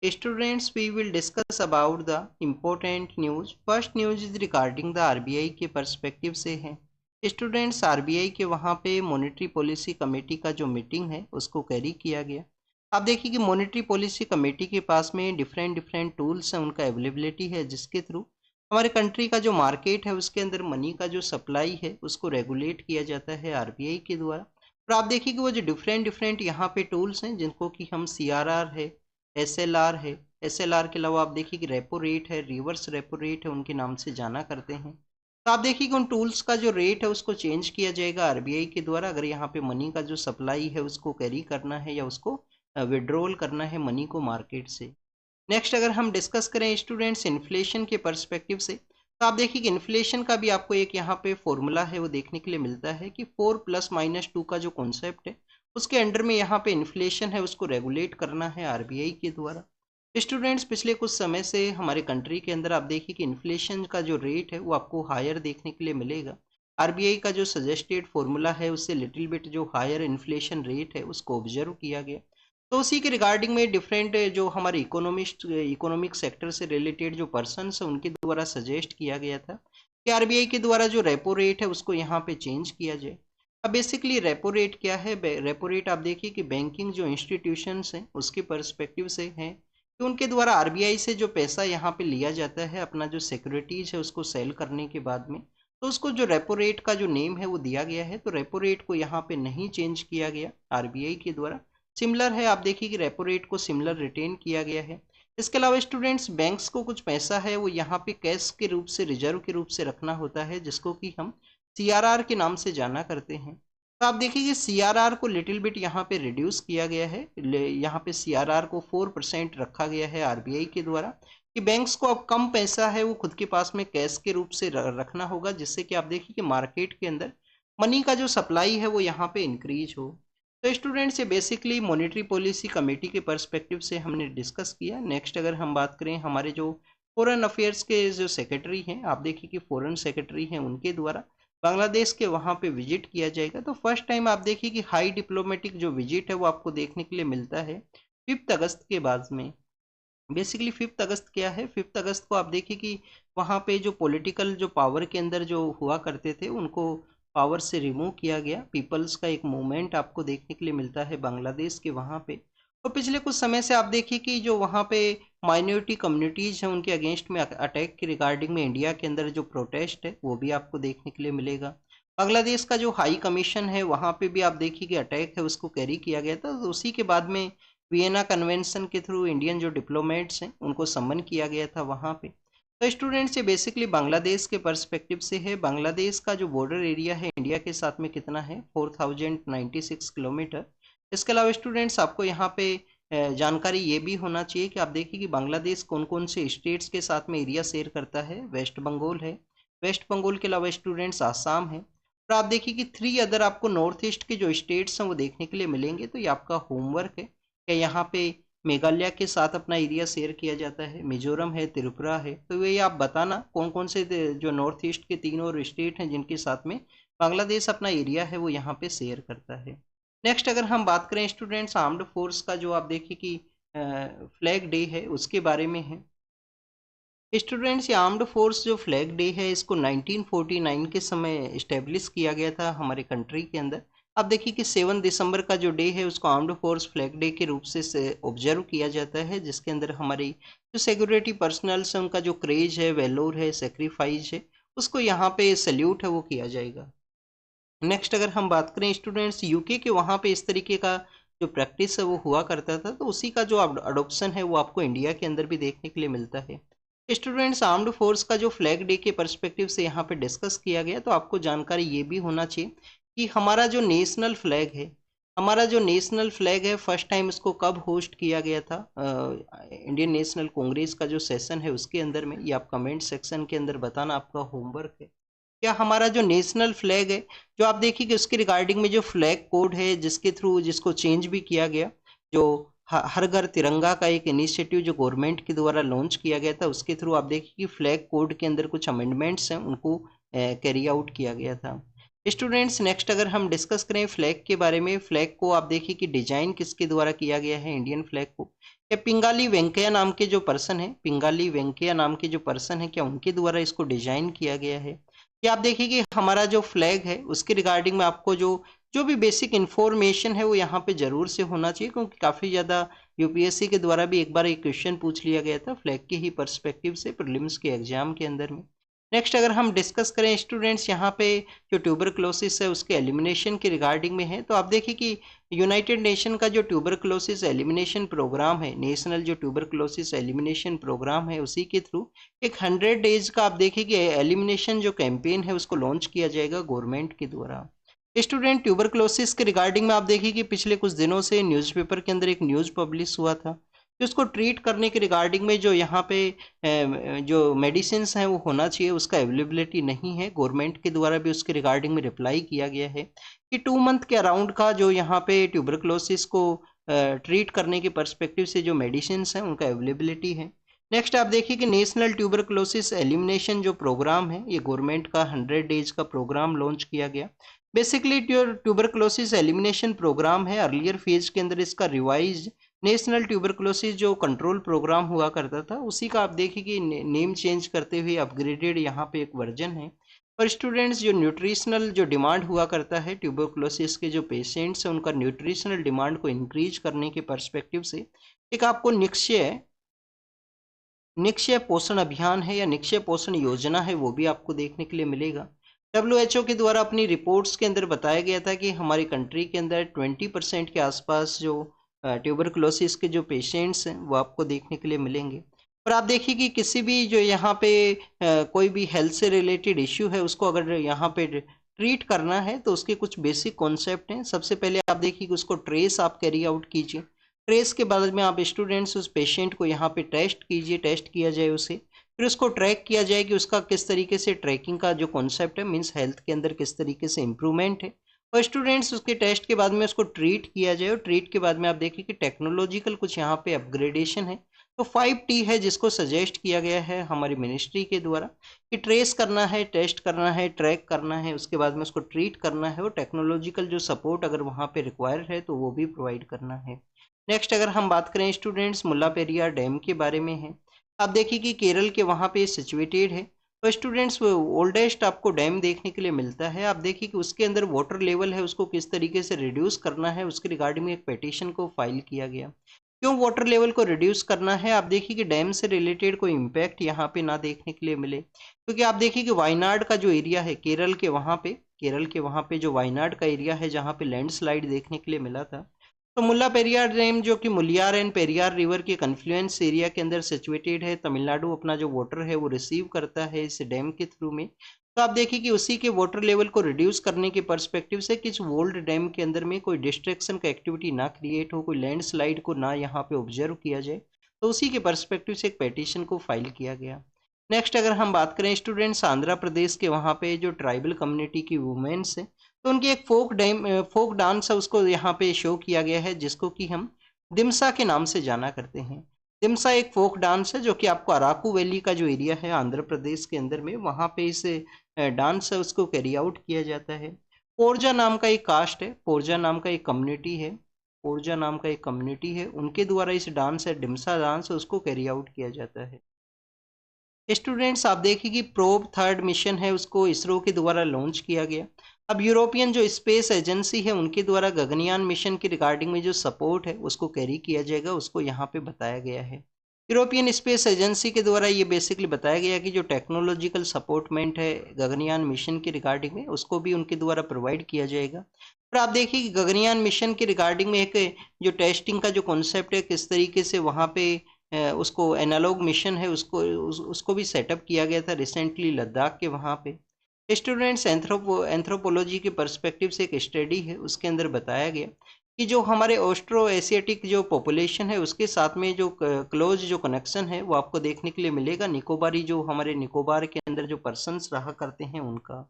Students, we will discuss about the important news. First news is regarding the RBI के perspective से है। Students, RBI के वहाँ पे मॉनेटरी पॉलिसी कमेटी का जो मीटिंग है उसको कैरी किया गया। आप देखिए कि मॉनेटरी पॉलिसी कमेटी के पास में डिफरेंट टूल्स हैं, उनका अवेलेबिलिटी है, जिसके थ्रू हमारे कंट्री का जो मार्केट है उसके अंदर मनी का जो सप्लाई है उसको रेगुलेट किया जाता है RBI के द्वारा। और आप देखिए कि वो जो डिफरेंट यहाँ पे टूल्स हैं जिनको कि हम CRR है, SLR है, SLR के अलावा आप देखिए कि रेपो रेट है, रिवर्स रेपो रेट है, उनके नाम से जाना करते हैं। तो आप देखिए कि उन टूल्स का जो रेट है उसको चेंज किया जाएगा RBI के द्वारा, अगर यहाँ पे मनी का जो सप्लाई है उसको कैरी करना है या उसको विड्रॉल करना है मनी को मार्केट से। नेक्स्ट अगर हम डिस्कस करें स्टूडेंट्स इन्फ्लेशन के पर्सपेक्टिव से, तो आप देखिए कि इन्फ्लेशन का भी आपको एक यहाँ पे फॉर्मूला है वो देखने के लिए मिलता है कि 4+-2 का जो कॉन्सेप्ट है उसके अंडर में यहाँ पे इन्फ्लेशन है उसको रेगुलेट करना है RBI के द्वारा। स्टूडेंट्स, पिछले कुछ समय से हमारे कंट्री के अंदर आप देखिए कि इन्फ्लेशन का जो रेट है वो आपको हायर देखने के लिए मिलेगा। RBI का जो सजेस्टेड फॉर्मूला है उससे लिटिल बिट जो हायर इन्फ्लेशन रेट है उसको ऑब्जर्व किया गया। तो उसी के रिगार्डिंग में डिफरेंट जो हमारे इकोनॉमिक सेक्टर से रिलेटेड जो पर्सन है उनके द्वारा सजेस्ट किया गया था कि RBI के द्वारा जो रेपो रेट है उसको यहाँ पे चेंज किया जाए। अब बेसिकली रेपो रेट क्या है? रेपो रेट आप देखिए कि बैंकिंग जो इंस्टीट्यूशंस हैं उसके पर्सपेक्टिव से है कि उनके द्वारा RBI से जो पैसा यहाँ पे लिया जाता है अपना जो सिक्योरिटीज है उसको सेल करने के बाद में, तो उसको जो रेपो रेट का जो नेम है वो दिया गया है, तो रेपो रेट को यहाँ पे नहीं चेंज किया गया RBI के द्वारा। सिमिलर है, आप देखिए कि रेपो रेट को सिमिलर रिटेन किया गया है। इसके अलावा स्टूडेंट्स, बैंक्स को कुछ पैसा है वो यहाँ पे कैश के रूप से, रिजर्व के रूप से रखना होता है, जिसको कि हम CRR के नाम से जाना करते हैं। तो आप देखिए कि CRR को लिटिल बिट यहाँ पे रिड्यूस किया गया है, यहाँ पे CRR को 4% रखा गया है RBI के द्वारा, कि बैंक्स को अब कम पैसा है वो खुद के पास में कैश के रूप से रखना होगा, जिससे कि आप देखिए कि मार्केट के अंदर मनी का जो सप्लाई है वो यहाँ पे इंक्रीज हो। तो स्टूडेंट्स, ये बेसिकली मॉनेटरी पॉलिसी कमेटी के पर्सपेक्टिव से हमने डिस्कस किया। नेक्स्ट अगर हम बात करें हमारे जो फॉरेन अफेयर्स के जो सेक्रेटरी हैं, आप देखिए कि फॉरेन सेक्रेटरी हैं उनके द्वारा बांग्लादेश के वहाँ पे विजिट किया जाएगा। तो फर्स्ट टाइम आप देखिए कि हाई डिप्लोमेटिक जो विजिट है वो आपको देखने के लिए मिलता है 5 अगस्त के बाद में। बेसिकली 5 अगस्त क्या है? 5 अगस्त को आप देखिए कि वहाँ पे जो पॉलिटिकल जो पावर के अंदर जो हुआ करते थे उनको पावर से रिमूव किया गया। पीपल्स का एक मूवमेंट आपको देखने के लिए मिलता है बांग्लादेश के वहाँ पे। और पिछले कुछ समय से आप देखिए कि जो वहाँ पे माइनॉरिटी कम्युनिटीज़ हैं उनके अगेंस्ट में अटैक के रिगार्डिंग में इंडिया के अंदर जो प्रोटेस्ट है वो भी आपको देखने के लिए मिलेगा। बांग्लादेश का जो हाई कमीशन है वहाँ पे भी आप देखिए कि अटैक है उसको कैरी किया गया था। तो उसी के बाद में वियना कन्वेंशन के थ्रू इंडियन जो डिप्लोमेट्स हैं उनको सम्मन किया गया था वहाँ पे। तो स्टूडेंट्स, ये बेसिकली बांग्लादेश के पर्सपेक्टिव से है। बांग्लादेश का जो बॉर्डर एरिया है इंडिया के साथ में कितना है? 4096 किलोमीटर। इसके अलावा स्टूडेंट्स, आपको यहाँ पे जानकारी ये भी होना चाहिए कि आप देखिए कि बांग्लादेश कौन कौन से स्टेट्स के साथ में एरिया शेयर करता है। वेस्ट बंगाल है, वेस्ट बंगाल के अलावा स्टूडेंट्स आसाम है, और आप देखिए कि 3 अदर आपको नॉर्थ ईस्ट के जो स्टेट्स हैं वो देखने के लिए मिलेंगे। तो ये आपका होमवर्क है कि यहाँ पे मेघालय के साथ अपना एरिया शेयर किया जाता है, मिजोरम है, त्रिपुरा है। तो ये आप बताना कौन कौन से जो नॉर्थ ईस्ट के 3 और स्टेट हैं जिनके साथ में बांग्लादेश अपना एरिया है वो यहाँ पे शेयर करता है। नेक्स्ट अगर हम बात करें स्टूडेंट्स, आर्म्ड फोर्स का जो आप देखिए कि फ्लैग डे है उसके बारे में है। स्टूडेंट्स, ये आर्म्ड फोर्स जो फ्लैग डे है इसको 1949 के समय इस्टेब्लिश किया गया था हमारे कंट्री के अंदर। अब देखिए कि 7 दिसंबर का जो डे है उसको आर्म्ड फोर्स फ्लैग डे के रूप से ऑब्जर्व किया जाता है, जिसके अंदर हमारी जो सिक्योरिटी पर्सनल्स हैं उनका जो क्रेज है, वेलोर है, सेक्रीफाइस है, उसको यहाँ पे सल्यूट है वो किया जाएगा। नेक्स्ट अगर हम बात करें स्टूडेंट्स, यूके के वहाँ पे इस तरीके का जो प्रैक्टिस है वो हुआ करता था, तो उसी का जो अडोप्शन है वो आपको इंडिया के अंदर भी देखने के लिए मिलता है। स्टूडेंट्स, आर्म्ड फोर्स का जो फ्लैग डे के पर्सपेक्टिव से यहाँ पे डिस्कस किया गया, तो आपको जानकारी ये भी होना चाहिए कि हमारा जो नेशनल फ्लैग है, फर्स्ट टाइम इसको कब होस्ट किया गया था? इंडियन नेशनल कांग्रेस का जो सेशन है उसके अंदर में। ये आप कमेंट सेक्शन के अंदर बताना, आपका होमवर्क है। क्या हमारा जो नेशनल फ्लैग है, जो आप देखिए कि उसके रिगार्डिंग में जो फ्लैग कोड है जिसके थ्रू जिसको चेंज भी किया गया, जो हर घर तिरंगा का एक इनिशिएटिव जो गवर्नमेंट के द्वारा लॉन्च किया गया था, उसके थ्रू आप देखिए कि फ्लैग कोड के अंदर कुछ अमेंडमेंट्स हैं उनको कैरी आउट किया गया था। स्टूडेंट्स नेक्स्ट अगर हम डिस्कस करें फ्लैग के बारे में, फ्लैग को आप देखिए कि डिजाइन किसके द्वारा किया गया है इंडियन फ्लैग को, क्या पिंगाली वेंकैया नाम के जो पर्सन है, पिंगाली वेंकैया नाम के जो पर्सन है, क्या उनके द्वारा इसको डिजाइन किया गया है। या आप देखिए कि हमारा जो फ्लैग है उसके रिगार्डिंग में आपको जो जो भी बेसिक इन्फॉर्मेशन है वो यहाँ पे जरूर से होना चाहिए, क्योंकि काफ़ी ज़्यादा यूपीएससी के द्वारा भी एक बार एक क्वेश्चन पूछ लिया गया था फ्लैग के ही पर्सपेक्टिव से प्रीलिम्स के एग्जाम के अंदर में। नेक्स्ट अगर हम डिस्कस करें स्टूडेंट्स यहाँ पे जो ट्यूबरक्लोसिस है उसके एलिमिनेशन के रिगार्डिंग में है, तो आप देखिए कि यूनाइटेड नेशन का जो ट्यूबरक्लोसिस एलिमिनेशन प्रोग्राम है, नेशनल जो ट्यूबरक्लोसिस एलिमिनेशन प्रोग्राम है, उसी के थ्रू एक 100 डेज का आप देखिए कि एलिमिनेशन जो कैंपेन है उसको लॉन्च किया जाएगा गवर्नमेंट के द्वारा। स्टूडेंट ट्यूबरक्लोसिस के रिगार्डिंग में आप देखिए कि पिछले कुछ दिनों से न्यूज़पेपर के अंदर एक न्यूज़ पब्लिश हुआ था कि उसको ट्रीट करने के रिगार्डिंग में जो यहाँ पे जो मेडिसिन्स हैं वो होना चाहिए, उसका अवेलेबिलिटी नहीं है। गवर्नमेंट के द्वारा भी उसके रिगार्डिंग में रिप्लाई किया गया है कि 2 मंथ के अराउंड का जो यहाँ पे ट्यूबरक्लोसिस को ट्रीट करने के पर्सपेक्टिव से जो मेडिसिन्स हैं उनका अवेलेबिलिटी है। नेक्स्ट आप देखिए कि नेशनल ट्यूबरक्लोसिस एलिमिनेशन जो प्रोग्राम है ये गवर्नमेंट का 100 डेज का प्रोग्राम लॉन्च किया गया। बेसिकली ट्यूबरक्लोसिस एलिमिनेशन प्रोग्राम है, अर्लियर फेज के अंदर इसका रिवाइज नेशनल ट्यूबरक्लोसिस जो कंट्रोल प्रोग्राम हुआ करता था उसी का आप देखिए कि नेम चेंज करते हुए अपग्रेडेड यहाँ पे एक वर्जन है। और स्टूडेंट्स जो न्यूट्रिशनल जो डिमांड हुआ करता है ट्यूबरक्लोसिस के जो पेशेंट्स हैं उनका न्यूट्रिशनल डिमांड को इंक्रीज करने के पर्सपेक्टिव से एक आपको निक्षय निक्षय पोषण अभियान है या निक्षय पोषण योजना है वो भी आपको देखने के लिए मिलेगा। WHO के द्वारा अपनी रिपोर्ट्स के अंदर बताया गया था कि हमारी कंट्री के अंदर 20% के आसपास जो ट्यूबरकुलोसिस के जो पेशेंट्स हैं वो आपको देखने के लिए मिलेंगे। और आप देखिए कि किसी भी जो यहाँ पे कोई भी हेल्थ से रिलेटेड इश्यू है उसको अगर यहाँ पे ट्रीट करना है तो उसके कुछ बेसिक कॉन्सेप्ट हैं। सबसे पहले आप देखिए कि उसको ट्रेस आप कैरी आउट कीजिए, ट्रेस के बाद में आप स्टूडेंट्स उस पेशेंट को यहाँ पे टेस्ट कीजिए, टेस्ट किया जाए उसे, फिर उसको ट्रैक किया जाए कि उसका किस तरीके से ट्रैकिंग का जो कॉन्सेप्ट है मीन्स हेल्थ के अंदर किस तरीके से इम्प्रूवमेंट है। और स्टूडेंट्स उसके टेस्ट के बाद में उसको ट्रीट किया जाए और ट्रीट के बाद में आप देखिए कि टेक्नोलॉजिकल कुछ यहाँ पे अपग्रेडेशन है। तो 5T है जिसको सजेस्ट किया गया है हमारी मिनिस्ट्री के द्वारा कि ट्रेस करना है, टेस्ट करना है, ट्रैक करना है, उसके बाद में उसको ट्रीट करना है और टेक्नोलॉजिकल जो सपोर्ट अगर वहाँ पे रिक्वायर है तो वो भी प्रोवाइड करना है। नेक्स्ट अगर हम बात करें स्टूडेंट्स मुल्ला पेरियार डैम के बारे में है, आप देखिए कि केरल के वहाँ पे सिचुएटेड है और स्टूडेंट्स ओल्डेस्ट आपको डैम देखने के लिए मिलता है। आप देखिए कि उसके अंदर वाटर लेवल है उसको किस तरीके से रिड्यूस करना है उसके रिगार्डिंग में एक पिटीशन को फाइल किया गया। क्यों वाटर लेवल को रिड्यूस करना है, आप देखिए कि डैम से रिलेटेड कोई इम्पैक्ट यहाँ पे ना देखने के लिए मिले, क्योंकि आप देखिए कि वायनाड का जो एरिया है केरल के वहाँ पे जो वायनाड का एरिया है जहाँ पे लैंडस्लाइड देखने के लिए मिला था। तो मुल्ला पेरियार डैम जो कि मुलियार एंड पेरियार रिवर के कन्फ्लुएंस एरिया के अंदर सिचुएटेड है, तमिलनाडु अपना जो वाटर है वो रिसीव करता है इस डैम के थ्रू में। तो आप देखिए कि उसी के वाटर लेवल को रिड्यूस करने के पर्सपेक्टिव से किस ओल्ड डैम के अंदर में कोई डिस्ट्रैक्शन का एक्टिविटी ना क्रिएट हो, कोई लैंडस्लाइड को ना यहाँ पे ऑब्जर्व किया जाए, तो उसी के पर्सपेक्टिव से एक पेटिशन को फाइल किया गया। नेक्स्ट अगर हम बात करें स्टूडेंट्स आंध्र प्रदेश के वहाँ पे जो ट्राइबल कम्युनिटी की वुमेन्स है तो उनकी एक फोक डांस है उसको यहाँ पे शो किया गया है जिसको कि हम दिमसा के नाम से जाना करते हैं। दिमसा एक फोक डांस है जो कि आपको अराकू वैली का जो एरिया है आंध्र प्रदेश के अंदर में वहाँ पे इस डांस है उसको कैरी आउट किया जाता है। पोरजा नाम का एक कास्ट है, पोरजा नाम का एक कम्युनिटी है, पोरजा नाम का एक कम्युनिटी है, उनके द्वारा इस डांस है डिमसा डांस है उसको कैरी आउट किया जाता है। स्टूडेंट्स आप देखिए कि प्रोब थर्ड मिशन है उसको इसरो के द्वारा लॉन्च किया गया। अब यूरोपियन जो स्पेस एजेंसी है उनके द्वारा गगनयान मिशन के रिगार्डिंग में जो सपोर्ट है उसको कैरी किया जाएगा, उसको यहाँ पे बताया गया है। यूरोपियन स्पेस एजेंसी के द्वारा ये बेसिकली बताया गया कि जो टेक्नोलॉजिकल सपोर्टमेंट है गगनयान मिशन के रिगार्डिंग में उसको भी उनके द्वारा प्रोवाइड किया जाएगा। और आप देखिए कि गगनयान मिशन के रिगार्डिंग में एक जो टेस्टिंग का जो कॉन्सेप्ट है किस तरीके से वहाँ पे उसको एनालॉग मिशन है उसको भी सेटअप किया गया था रिसेंटली लद्दाख के वहाँ पे। स्टूडेंट्स एंथ्रोपोलॉजी के पर्सपेक्टिव से एक स्टडी है उसके अंदर बताया गया कि जो हमारे ऑस्ट्रो एशियाटिक जो पॉपुलेशन है उसके साथ में जो क्लोज जो कनेक्शन है वो आपको देखने के लिए मिलेगा निकोबारी जो हमारे निकोबार के अंदर जो पर्सन्स रहा करते हैं उनका।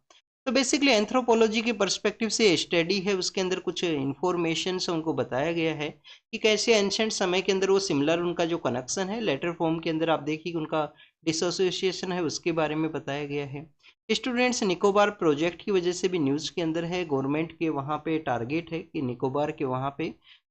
तो बेसिकली एंथ्रोपोलॉजी के पर्सपेक्टिव से स्टडी है उसके अंदर कुछ इंफॉर्मेशन से उनको बताया गया है कि कैसे एंशंट समय के अंदर वो सिमिलर उनका जो कनेक्शन है लेटर फॉर्म के अंदर आप देखिए उनका डिसोसिएशन है उसके बारे में बताया गया है। स्टूडेंट्स निकोबार प्रोजेक्ट की वजह से भी न्यूज़ के अंदर है, गवर्नमेंट के वहाँ पे टारगेट है कि निकोबार के वहाँ पे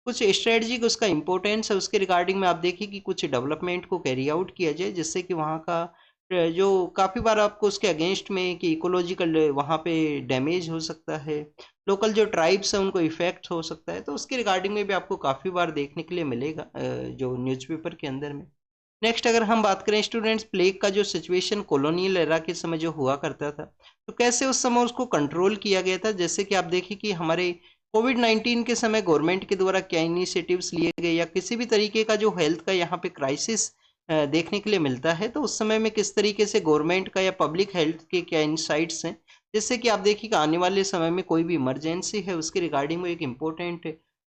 कुछ स्ट्रेटजिक उसका इम्पोर्टेंस है, उसके रिगार्डिंग में आप देखिए कि कुछ डेवलपमेंट को कैरी आउट किया जाए, जिससे कि वहाँ का जो काफ़ी बार आपको उसके अगेंस्ट में कि इकोलॉजिकल वहाँ पे डैमेज हो सकता है, लोकल जो ट्राइब्स हैं उनको इफेक्ट हो सकता है, तो उसके रिगार्डिंग में भी आपको काफ़ी बार देखने के लिए मिलेगा जो न्यूज़पेपर के अंदर में। नेक्स्ट अगर हम बात करें स्टूडेंट्स, प्लेग का जो सिचुएशन कॉलोनियल एरा के समय जो हुआ करता था, तो कैसे उस समय उसको कंट्रोल किया गया था। जैसे कि आप देखिए कि हमारे कोविड-19 के समय गवर्नमेंट के द्वारा क्या इनिशिएटिव्स लिए गए या किसी भी तरीके का जो हेल्थ का यहाँ पे क्राइसिस देखने के लिए मिलता है, तो उस समय में किस तरीके से गवर्नमेंट का या पब्लिक हेल्थ के क्या इनसाइट्स हैं, जिससे कि आप देखिए कि आने वाले समय में कोई भी इमरजेंसी है उसके रिगार्डिंग में एक इम्पोर्टेंट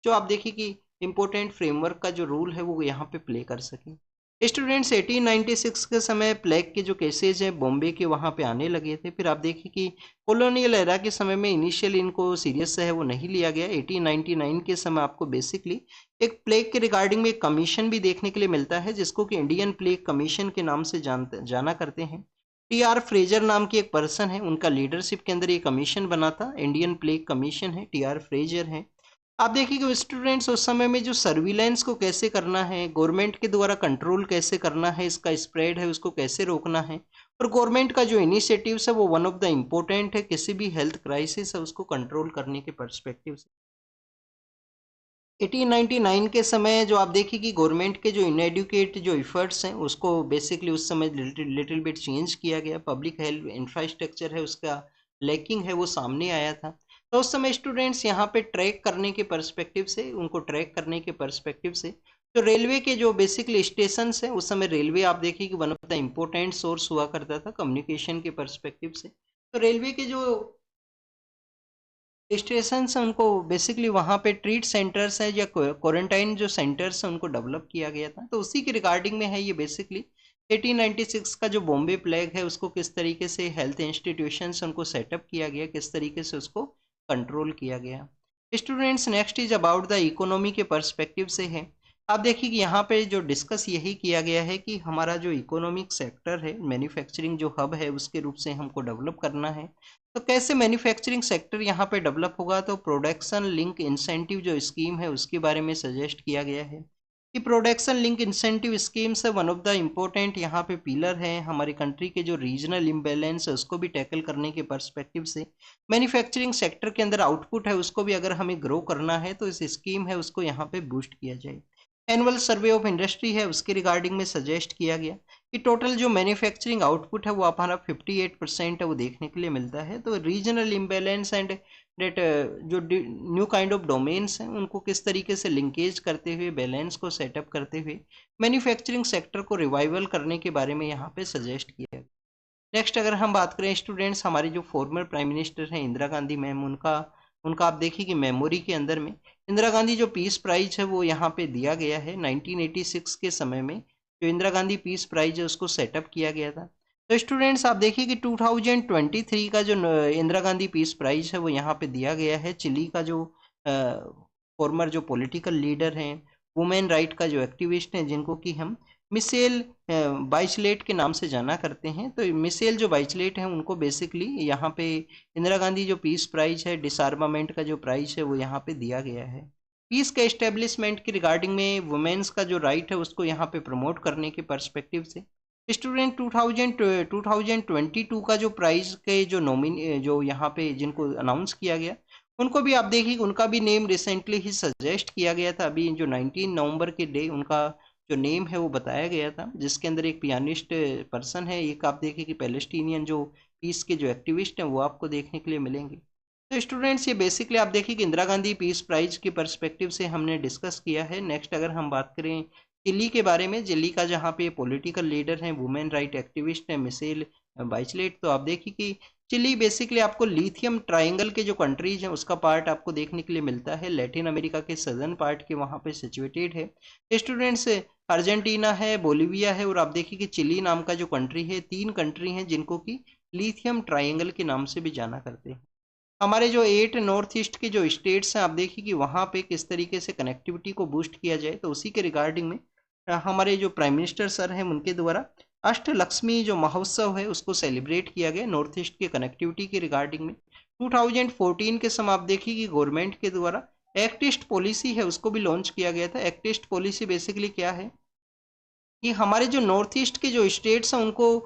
जो आप देखिए कि इम्पोर्टेंट फ्रेमवर्क का जो रूल है वो यहाँ पे प्ले कर सकें। स्टूडेंट्स 1896 के समय प्लेग के जो केसेज हैं बॉम्बे के वहाँ पे आने लगे थे। फिर आप देखिए कि कॉलोनियल एरा के समय में इनिशियल इनको सीरियस है वो नहीं लिया गया। 1899 के समय आपको बेसिकली एक प्लेग के रिगार्डिंग में एक कमीशन भी देखने के लिए मिलता है, जिसको कि इंडियन प्लेग कमीशन के नाम से जाना करते हैं। टी आर फ्रेजर नाम की एक पर्सन है, उनका लीडरशिप के अंदर ये कमीशन बना था, इंडियन प्लेग कमीशन है, टी आर फ्रेजर है। आप देखिए कि स्टूडेंट्स उस समय में जो सर्विलेंस को कैसे करना है, गवर्नमेंट के द्वारा कंट्रोल कैसे करना है, इसका स्प्रेड है उसको कैसे रोकना है, और गवर्नमेंट का जो इनिशिएटिव्स है वो वन ऑफ द इम्पोर्टेंट है किसी भी हेल्थ क्राइसिस है उसको कंट्रोल करने के पर्सपेक्टिव से। 1899 के समय जो आप देखिए कि गवर्नमेंट के जो इनएडुकेट जो इफर्ट्स हैं उसको बेसिकली उस समय लिटिल बिट चेंज किया गया, पब्लिक हेल्थ इंफ्रास्ट्रक्चर है उसका लैकिंग है वो सामने आया था। तो उस समय स्टूडेंट्स यहाँ पे ट्रैक करने के पर्सपेक्टिव से उनको ट्रैक करने के पर्सपेक्टिव से तो रेलवे के जो बेसिकली स्टेशन हैं उस समय रेलवे आप देखिए कि one of the important source हुआ करता था कम्युनिकेशन के पर्सपेक्टिव से। तो रेलवे के जो स्टेशन है उनको बेसिकली वहाँ पे ट्रीट सेंटर्स हैं या क्वारंटाइन जो सेंटर्स हैं उनको डेवलप किया गया था, तो उसी के रिगार्डिंग में है ये बेसिकली 1896 का जो बॉम्बे प्लेग है उसको किस तरीके से हेल्थ इंस्टीट्यूशंस उनको सेटअप किया गया, किस तरीके से उसको कंट्रोल किया गया। Students next is about the economy के पर्सपेक्टिव से है। आप देखिए कि यहाँ पे जो डिस्कस यही किया गया है कि हमारा जो इकोनॉमिक सेक्टर है मैन्युफैक्चरिंग जो हब है उसके रूप से हमको डेवलप करना है। तो कैसे मैन्युफैक्चरिंग सेक्टर यहाँ पे डेवलप होगा, तो प्रोडक्शन लिंक इंसेंटिव जो स्कीम है उसके बारे में सजेस्ट किया गया है कि प्रोडक्शन लिंक इंसेंटिव स्कीम्स है वन ऑफ द इम्पोर्टेंट यहाँ पे पिलर है हमारी कंट्री के जो रीजनल इम्बैलेंस है उसको भी टैकल करने के पर्सपेक्टिव से। मैन्युफैक्चरिंग सेक्टर के अंदर आउटपुट है उसको भी अगर हमें ग्रो करना है तो इस स्कीम है उसको यहाँ पे बूस्ट किया जाए। एनुअल सर्वे ऑफ इंडस्ट्री है उसके रिगार्डिंग में सजेस्ट किया गया कि टोटल जो मैन्युफैक्चरिंग आउटपुट है वो हमारा 58% है वो देखने के लिए मिलता है। तो रीजनल इम्बैलेंस एंड डेट जो न्यू काइंड ऑफ डोमेन्स हैं उनको किस तरीके से लिंकेज करते हुए बैलेंस को सेटअप करते हुए मैन्युफैक्चरिंग सेक्टर को रिवाइवल करने के बारे में यहाँ पे सजेस्ट किया। नेक्स्ट अगर हम बात करें स्टूडेंट्स, हमारी जो फॉर्मर प्राइम मिनिस्टर हैं इंदिरा गांधी मैम, उनका उनका आप देखिए कि मेमोरी के अंदर में इंदिरा गांधी जो पीस प्राइज है वो यहाँ पे दिया गया है 1986 के समय में जो इंदिरा गांधी पीस प्राइज है उसको सेटअप किया गया था। तो स्टूडेंट्स आप देखिए कि 2023 का जो इंदिरा गांधी पीस प्राइज है वो यहाँ पे दिया गया है चिली का जो फॉर्मर जो पॉलिटिकल लीडर हैं, वुमेन राइट का जो एक्टिविस्ट हैं जिनको कि हम मिसेल बाइचलेट के नाम से जाना करते हैं। तो मिसेल जो बाइचलेट हैं उनको बेसिकली यहाँ पे इंदिरा गांधी जो पीस प्राइज है डिसआर्मामेंट का जो प्राइज है वो यहाँ पे दिया गया है। पीस के एस्टेब्लिशमेंट की रिगार्डिंग में वुमेन्स का जो राइट है उसको यहाँ पे प्रमोट करने के पर्सपेक्टिव से स्टूडेंट 2022 का जो प्राइज के जो नॉमिनी जो यहाँ पे जिनको अनाउंस किया गया उनको भी आप देखिए उनका भी नेम रिसेंटली ही सजेस्ट किया गया था। अभी जो 19 नवंबर के डे उनका जो नेम है वो बताया गया था, जिसके अंदर एक पियानिस्ट पर्सन है, एक आप देखिए कि पैलेस्टीनियन जो पीस के जो एक्टिविस्ट हैं वो आपको देखने के लिए मिलेंगे। तो स्टूडेंट्स ये बेसिकली आप देखिए कि इंदिरा गांधी पीस प्राइज के पर्सपेक्टिव से हमने डिस्कस किया है। नेक्स्ट अगर हम बात करें चिली के बारे में, चिली का जहाँ पे पॉलिटिकल लीडर हैं वुमेन राइट एक्टिविस्ट हैं मिसेल बाइचलेट, तो आप देखिए कि चिली बेसिकली आपको लिथियम ट्रायंगल के जो कंट्रीज हैं उसका पार्ट आपको देखने के लिए मिलता है, लैटिन अमेरिका के सदर्न पार्ट के वहाँ पे सिचुएटेड है। स्टूडेंट्स अर्जेंटीना है, बोलीविया है और आप देखिए कि चिली नाम का जो कंट्री है, तीन कंट्री हैं जिनको कि लिथियम ट्रायंगल के नाम से भी जाना करते हैं। हमारे जो 8 नॉर्थ ईस्ट के जो स्टेट्स हैं आप देखिए कि वहाँ पे किस तरीके से कनेक्टिविटी को बूस्ट किया जाए, तो उसी के रिगार्डिंग में हमारे जो प्राइम मिनिस्टर सर हैं उनके द्वारा अष्टलक्ष्मी जो महोत्सव है उसको सेलिब्रेट किया गया नॉर्थ ईस्ट के कनेक्टिविटी के रिगार्डिंग में। 2014 के समय आप देखिए कि गवर्नमेंट के द्वारा एक्ट ईस्ट पॉलिसी है उसको भी लॉन्च किया गया था। एक्ट ईस्ट पॉलिसी बेसिकली क्या है कि हमारे जो नॉर्थ ईस्ट के जो स्टेट्स हैं उनको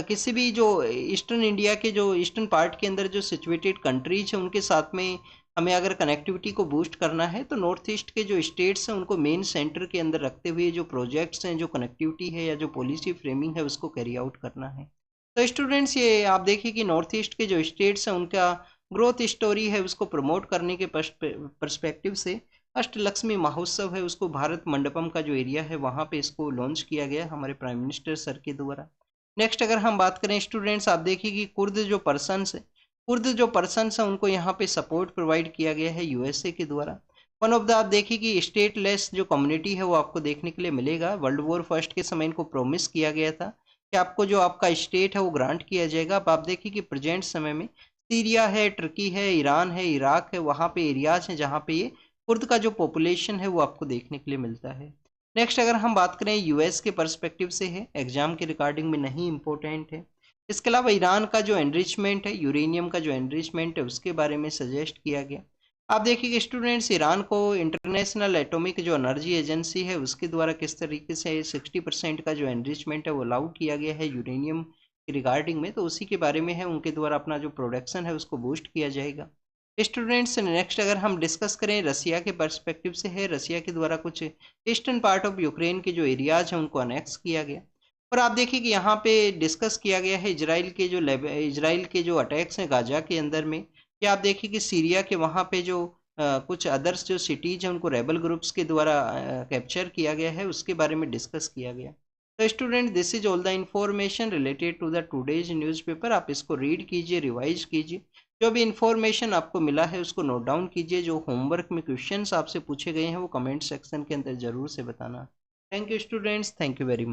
किसी भी जो ईस्टर्न इंडिया के जो ईस्टर्न पार्ट के अंदर जो सिचुएटेड कंट्रीज हैं उनके साथ में हमें अगर कनेक्टिविटी को बूस्ट करना है तो नॉर्थ ईस्ट के जो स्टेट्स हैं उनको मेन सेंटर के अंदर रखते हुए जो प्रोजेक्ट्स हैं जो कनेक्टिविटी है या जो पॉलिसी फ्रेमिंग है उसको कैरी आउट करना है। तो स्टूडेंट्स ये आप देखिए कि नॉर्थ ईस्ट के जो स्टेट्स हैं उनका ग्रोथ स्टोरी है उसको प्रमोट करने के पर्सपेक्टिव से अष्टलक्ष्मी महोत्सव है उसको भारत मंडपम का जो एरिया है वहाँ पे इसको लॉन्च किया गया हमारे प्राइम मिनिस्टर सर के द्वारा। नेक्स्ट अगर हम बात करें स्टूडेंट्स आप देखिए कि कुर्द जो पर्सनस हैं उनको यहाँ पे सपोर्ट प्रोवाइड किया गया है यूएसए के द्वारा। वन ऑफ द आप देखिए कि स्टेट लेस जो कम्युनिटी है वो आपको देखने के लिए मिलेगा। वर्ल्ड वॉर फर्स्ट के समय इनको प्रोमिस किया गया था कि आपको जो आपका स्टेट है वो ग्रांट किया जाएगा। अब आप देखिए कि प्रेजेंट समय में सीरिया है, टर्की है, ईरान है, इराक है, वहाँ पे एरियाज हैं जहाँ पे ये कुर्द का जो पॉपुलेशन है वो आपको देखने के लिए मिलता है। नेक्स्ट अगर हम बात करें यूएस के पर्सपेक्टिव से है, एग्जाम के रिगार्डिंग में नहीं इंपॉर्टेंट है। इसके अलावा ईरान का जो एनरिचमेंट है, यूरेनियम का जो एनरिचमेंट है उसके बारे में सजेस्ट किया गया। आप देखिए कि स्टूडेंट्स ईरान को इंटरनेशनल एटॉमिक जो एनर्जी एजेंसी है उसके द्वारा किस तरीके से 60% का जो एनरिचमेंट है वो अलाउ किया गया है यूरेनियम के रिगार्डिंग में, तो उसी के बारे में है। उनके द्वारा अपना जो प्रोडक्शन है उसको बूस्ट किया जाएगा। स्टूडेंट्स नेक्स्ट अगर हम डिस्कस करें रसिया के पर्सपेक्टिव से है, रसिया के द्वारा कुछ ईस्टर्न पार्ट ऑफ यूक्रेन के जो एरियाज हैं उनको अनेक्स किया गया। और आप देखिए कि यहाँ पे डिस्कस किया गया है इजराइल के जो अटैक्स हैं गाजा के अंदर में, या आप देखिए कि सीरिया के वहाँ पे जो कुछ अदर्स जो सिटीज हैं उनको रेबल ग्रुप्स के द्वारा कैप्चर किया गया है, उसके बारे में डिस्कस किया गया। तो student this is all the information related to the today's newspaper. आप इसको रीड कीजिए, रिवाइज कीजिए, जो भी इंफॉर्मेशन आपको मिला है उसको नोट डाउन कीजिए। जो होमवर्क में क्वेश्चंस आपसे पूछे गए हैं वो कमेंट सेक्शन के अंदर जरूर से बताना। Thank you students, thank you very much.